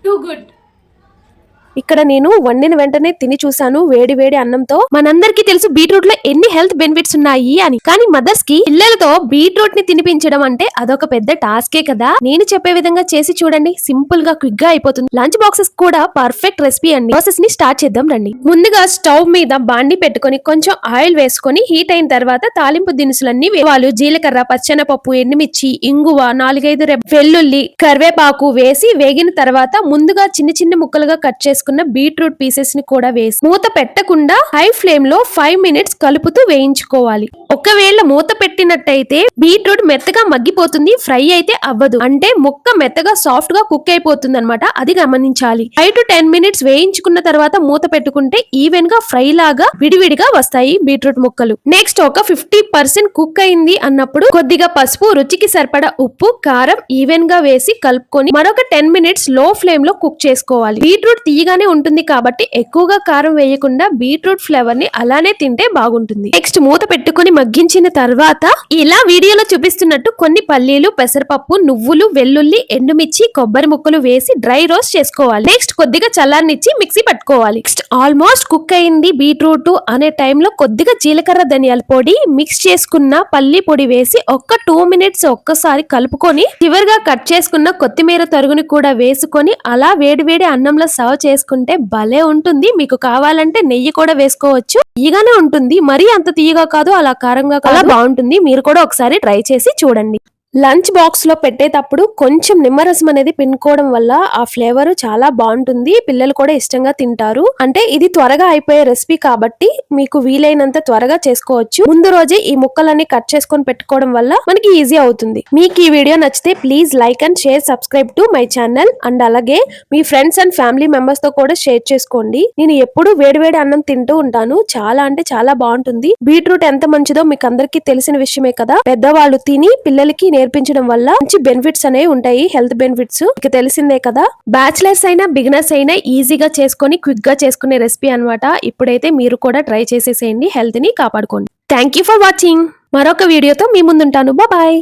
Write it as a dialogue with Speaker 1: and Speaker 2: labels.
Speaker 1: Too good.
Speaker 2: ఇక్కడ నేను వండిన వెంటనే తిని చూసాను వేడి వేడి అన్నంతో. మనందరికీ తెలుసు బీట్రూట్ లో ఎన్ని హెల్త్ బెనిఫిట్స్ ఉన్నాయి అని, కానీ మదర్స్ కి పిల్లలతో బీట్రూట్ ని తినిపించడం అంటే అదొక పెద్ద టాస్కే కదా. నేను చెప్పే విధంగా చేసి చూడండి, సింపుల్ గా క్విక్ గా అయిపోతుంది. లంచ్ బాక్సెస్ కూడా పర్ఫెక్ట్ రెసిపీ అండి. ప్రాసెస్ ని స్టార్ట్ చేద్దాం రండి. ముందుగా స్టవ్ మీద బాండి పెట్టుకొని కొంచెం ఆయిల్ వేసుకొని హీట్ అయిన తర్వాత తాలింపు దినుసులన్నీ వేవాలు, జీలకర్ర, పచ్చెనపప్పు, ఎండుమిర్చి, ఇంగువ, 4-5 వెల్లుల్లి, కరివేపాకు వేసి వేగిన తర్వాత ముందుగా చిన్న చిన్న ముక్కలుగా కట్ చేసుకున్న బీట్రూట్ పీసెస్ ని కూడా వేసి మూత పెట్టకుండా హై ఫ్లేమ్ లో 5 మినిట్స్ కలుపుతూ వేయించుకోవాలి. ఒకవేళ మూత పెట్టినట్టయితే బీట్రూట్ మెత్తగా మగ్గిపోతుంది, ఫ్రై అయితే అవ్వదు. అంటే ముక్క మెత్తగా సాఫ్ట్ గా కుక్ అయిపోతుంది అనమాట, అది గమనించాలి. 5 to 10 మినిట్స్ వేయించుకున్న తర్వాత మూత పెట్టుకుంటే ఈవెన్ గా ఫ్రై లాగా విడివిడిగా వస్తాయి బీట్రూట్ ముక్కలు. నెక్స్ట్ ఒక 50% కుక్ అయింది అన్నప్పుడు కొద్దిగా పసుపు, రుచికి సరిపడా ఉప్పు, కారం ఈవెన్ గా వేసి కలుపుకొని మరొక 10 మినిట్స్ లో ఫ్లేమ్ లో కుక్ చేసుకోవాలి. బీట్రూట్ తీయగానే ఉంటుంది కాబట్టి ఎక్కువగా కారం వేయకుండా బీట్రూట్ ఫ్లేవర్ ని అలానే తింటే బాగుంటుంది. నెక్స్ట్ మూత పెట్టుకుని మగ్గించిన తర్వాత ఇలా వీడియోలో చూపిస్తున్నట్టు కొన్ని పల్లీలు, పెసరపప్పు, నువ్వులు, వెల్లుల్లి, ఎండుమిర్చి, కొబ్బరి ముక్కలు వేసి డ్రై రోస్ట్ చేసుకోవాలి. నెక్స్ట్ కొద్దిగా చల్లారనిచ్చి మిక్సీ పట్టుకోవాలి. నెక్స్ట్ ఆల్మోస్ట్ కుక్ అయింది బీట్రూట్ అనే టైంలో కొద్దిగా జీలకర్ర, ధనియాల పొడి, మిక్స్ చేసుకున్న పల్లి పొడి వేసి ఒక్క 2 మినిట్స్ ఒక్కసారి కలుపుకొని చివరిగా కట్ చేసుకున్న కొత్తిమీర తరుగుని కూడా వేసుకొని అలా వేడి వేడి అన్నంలో సర్వ్ చేసుకుంటే భలే ఉంటుంది. మీకు కావాలంటే నెయ్యి కూడా వేసుకోవచ్చు. తీయగానే ఉంటుంది, మరీ అంత తీయగా కాదు, అలా కారంగా కాదు, బాగుంటుంది. మీరు కూడా ఒకసారి ట్రై చేసి చూడండి. లంచ్ బాక్స్ లో పెట్టేటప్పుడు కొంచెం నిమ్మరసం అనేది పిండుకోవడం వల్ల ఆ ఫ్లేవర్ చాలా బాగుంటుంది. పిల్లలు కూడా ఇష్టంగా తింటారు. అంటే ఇది త్వరగా అయిపోయే రెసిపీ కాబట్టి మీకు వీలైనంత త్వరగా చేసుకోవచ్చు. ముందు రోజే ఈ ముక్కలన్నీ కట్ చేసుకొని పెట్టుకోవడం వల్ల మనకి ఈజీ అవుతుంది. మీకు ఈ వీడియో నచ్చితే please like and share, subscribe to my channel. And అలాగే మీ ఫ్రెండ్స్ అండ్ ఫ్యామిలీ మెంబర్స్ తో కూడా షేర్ చేసుకోండి. నేను ఎప్పుడు వేడివేడి అన్నం తింటూ ఉంటాను, చాలా అంటే చాలా బాగుంటుంది. బీట్రూట్ ఎంత మంచిదో మీకు అందరికీ తెలిసిన విషయమే కదా. పెద్దవాళ్ళు తిని పిల్లలకి నేర్పించడం వల్ల మంచి బెనిఫిట్స్ అనేవి ఉంటాయి, హెల్త్ బెనిఫిట్స్ మీకు తెలిసిందే కదా. బ్యాచిలర్స్ అయినా బిగినర్స్ అయినా ఈజీగా చేసుకొని క్విక్ గా చేసుకునే రెసిపీ అన్నమాట. ఇప్పుడైతే మీరు కూడా ట్రై చేసేసేయండి, హెల్త్ ని కాపాడుకోండి. Thank you for watching. మరొక వీడియోతో మీ ముందుంటాను. బాయ్.